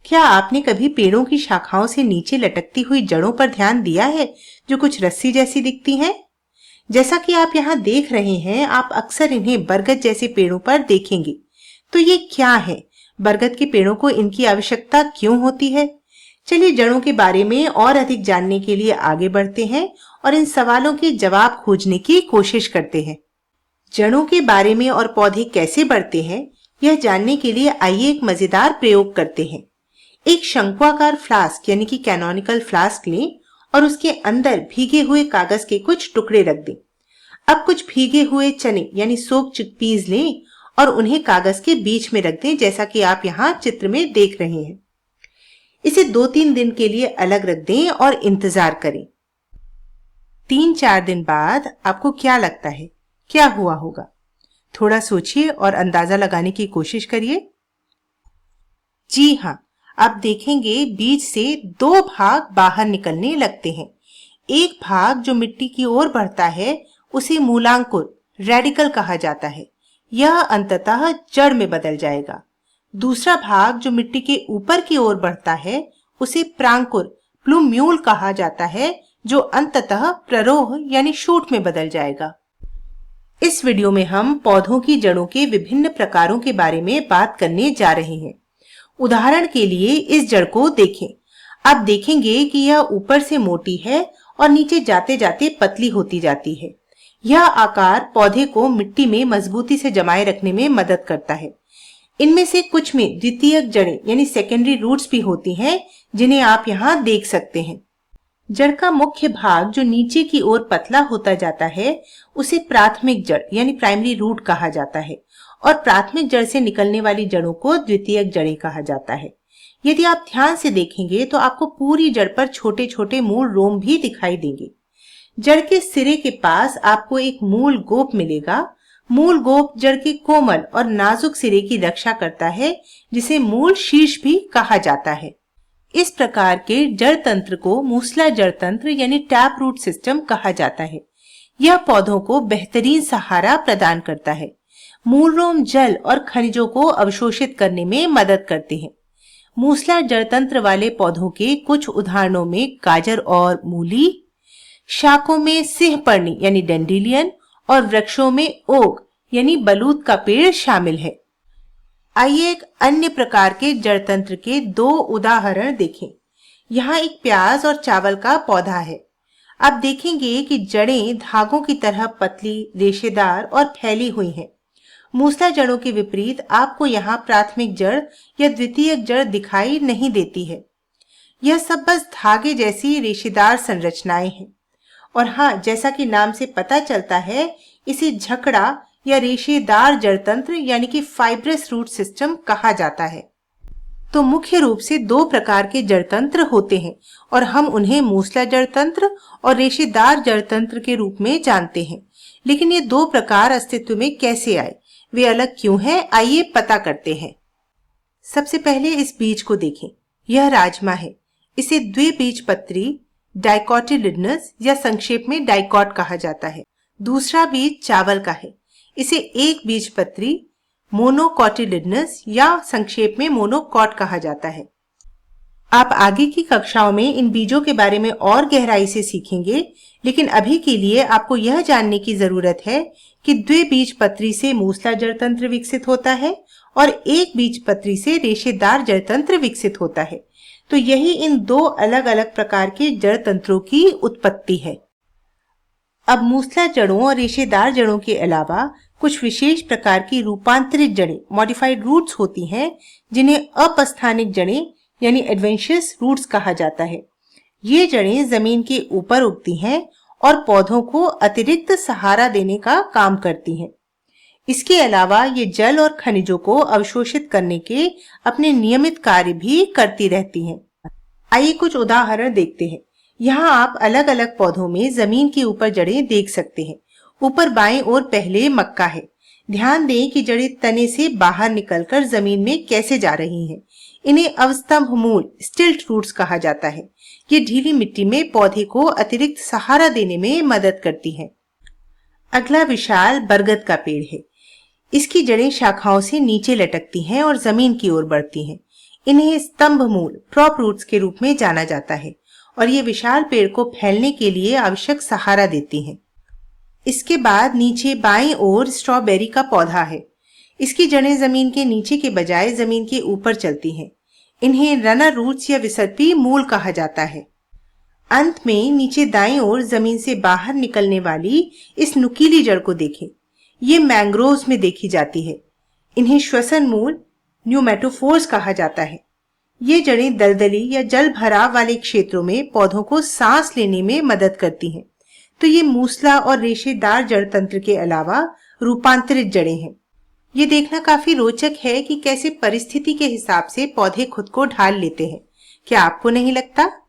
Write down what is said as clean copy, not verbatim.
क्या आपने कभी पेड़ों की शाखाओं से नीचे लटकती हुई जड़ों पर ध्यान दिया है, जो कुछ रस्सी जैसी दिखती हैं? जैसा कि आप यहाँ देख रहे हैं, आप अक्सर इन्हें बरगद जैसे पेड़ों पर देखेंगे। तो ये क्या है? बरगद के पेड़ों को इनकी आवश्यकता क्यों होती है? चलिए जड़ों के बारे में और अधिक जानने के लिए आगे बढ़ते हैं और इन सवालों के जवाब खोजने की कोशिश करते हैं। जड़ों के बारे में और पौधे कैसे बढ़ते हैं, यह जानने के लिए आइए एक मजेदार प्रयोग करते हैं। एक शंक्वाकार फ्लास्क यानी कि कैनोनिकल फ्लास्क लें और उसके अंदर भीगे हुए कागज के कुछ टुकड़े रख दें। अब कुछ भीगे हुए चने यानी सोक्ड चिकपीस लें और उन्हें कागज के बीच में रख दें, जैसा कि आप यहाँ चित्र में देख रहे हैं। इसे 2-3 दिन के लिए अलग रख दें और इंतजार करें। 3-4 दिन बाद आपको क्या लगता है, क्या हुआ होगा? थोड़ा सोचिए और अंदाजा लगाने की कोशिश करिए। जी हाँ, आप देखेंगे बीज से 2 भाग बाहर निकलने लगते हैं। एक भाग जो मिट्टी की ओर बढ़ता है उसे मूलांकुर रेडिकल कहा जाता है। यह अंततः जड़ में बदल जाएगा। दूसरा भाग जो मिट्टी के ऊपर की ओर बढ़ता है उसे प्रांकुर प्लूम्यूल कहा जाता है, जो अंततः प्ररोह यानी शूट में बदल जाएगा। इस वीडियो में हम पौधों की जड़ों के विभिन्न प्रकारों के बारे में बात करने जा रहे हैं। उदाहरण के लिए इस जड़ को देखें। आप देखेंगे कि यह ऊपर से मोटी है और नीचे जाते जाते पतली होती जाती है। यह आकार पौधे को मिट्टी में मजबूती से जमाए रखने में मदद करता है। इनमें से कुछ में द्वितीयक जड़ें यानी सेकेंडरी रूट्स भी होती हैं, जिन्हें आप यहाँ देख सकते हैं। जड़ का मुख्य भाग जो नीचे की ओर पतला होता जाता है उसे प्राथमिक जड़ यानी प्राइमरी रूट कहा जाता है और प्राथमिक जड़ से निकलने वाली जड़ों को द्वितीयक जड़ें कहा जाता है। यदि आप ध्यान से देखेंगे तो आपको पूरी जड़ पर छोटे छोटे मूल रोम भी दिखाई देंगे। जड़ के सिरे के पास आपको एक मूल गोप मिलेगा। मूल गोप जड़ के कोमल और नाजुक सिरे की रक्षा करता है, जिसे मूल शीर्ष भी कहा जाता है। इस प्रकार के जड़ तंत्र को मूसला जड़ तंत्र यानी टैप रूट सिस्टम कहा जाता है। यह पौधों को बेहतरीन सहारा प्रदान करता है। मूल रोम जल और खनिजों को अवशोषित करने में मदद करते हैं। मूसला जड़ तंत्र वाले पौधों के कुछ उदाहरणों में गाजर और मूली, शाखों में सिंहपर्णी यानी डेंड्रिलियन और वृक्षों में ओक यानी बलूत का पेड़ शामिल है। आइए एक अन्य प्रकार के जड़ तंत्र के 2 उदाहरण देखें। यहाँ एक प्याज और चावल का पौधा है। आप देखेंगे कि जड़ें धागों की तरह पतली, रेशेदार और फैली हुई हैं। मूसला जड़ों के विपरीत आपको यहाँ प्राथमिक जड़ या द्वितीयक जड़ दिखाई नहीं देती है। यह सब बस धागे जैसी रेशेदार संरचनाएं हैं। और हाँ, जैसा कि नाम से पता चलता है, इसे झकड़ा या रेशेदार जड़ तंत्र यानी कि फाइब्रस रूट सिस्टम कहा जाता है। तो मुख्य रूप से 2 प्रकार के जड़ तंत्र होते हैं और हम उन्हें मूसला जड़ तंत्र और रेशेदार जड़ तंत्र के रूप में जानते हैं। लेकिन ये 2 प्रकार अस्तित्व में कैसे आए, वे अलग क्यों हैं, आइए पता करते हैं। सबसे पहले इस बीज को देखें। यह राजमा है। इसे द्विबीजपत्री डाइकोटिलिडनस या संक्षेप में डाइकॉट कहा जाता है। दूसरा बीज चावल का है। इसे एक बीजपत्री मोनोकोटिलिडनस या संक्षेप में मोनोकॉट कहा जाता है। आप आगे की कक्षाओं में इन बीजों के बारे में और गहराई से सीखेंगे, लेकिन अभी के लिए आपको यह जानने की जरूरत है कि द्विबीजपत्री से मूसला जड़ तंत्र विकसित होता है और एक बीजपत्री से रेशेदार जड़ तंत्र विकसित होता है। तो यही इन 2 अलग अलग प्रकार के जड़ तंत्रों की उत्पत्ति है। अब मूसला जड़ों और रेशेदार जड़ों के अलावा कुछ विशेष प्रकार की रूपांतरित जड़ें मॉडिफाइड रूट्स होती हैं, जिन्हें अपस्थानिक जड़ें यानी एडवेंशियस रूट्स कहा जाता है। ये जड़ें जमीन के ऊपर उगती हैं और पौधों को अतिरिक्त सहारा देने का काम करती हैं। इसके अलावा ये जल और खनिजों को अवशोषित करने के अपने नियमित कार्य भी करती रहती हैं। आइए कुछ उदाहरण देखते हैं। यहाँ आप अलग अलग पौधों में जमीन के ऊपर जड़ें देख सकते हैं। ऊपर बाएं ओर पहले मक्का है। ध्यान दें कि जड़ें तने से बाहर निकलकर जमीन में कैसे जा रही हैं। इन्हें अवस्तंभ मूल स्टिल्ट रूट्स कहा जाता है। ये ढीली मिट्टी में पौधे को अतिरिक्त सहारा देने में मदद करती हैं। अगला विशाल बरगद का पेड़ है। इसकी जड़ें शाखाओं से नीचे लटकती हैं और जमीन की ओर बढ़ती हैं। इन्हें स्तंभ मूल प्रॉप रूट्स के रूप में जाना जाता है और ये विशाल पेड़ को फैलने के लिए आवश्यक सहारा देती हैं। इसके बाद नीचे बाईं ओर स्ट्रॉबेरी का पौधा है। इसकी जड़ें जमीन के नीचे के बजाय जमीन के ऊपर चलती हैं। इन्हें रनर रूट्स या विसर्पी मूल कहा जाता है। अंत में नीचे दाईं ओर जमीन से बाहर निकलने वाली इस नुकीली जड़ को देखें। ये मैंग्रोव्स में देखी जाती है। इन्हें श्वसन मूल न्यूमेटोफोर्स कहा जाता है। ये जड़ें दलदली या जल भराव वाले क्षेत्रों में पौधों को सांस लेने में मदद करती हैं। तो ये मूसला और रेशेदार जड़ तंत्र के अलावा रूपांतरित जड़ें हैं। ये देखना काफी रोचक है कि कैसे परिस्थिति के हिसाब से पौधे खुद को ढाल लेते हैं। क्या आपको नहीं लगता?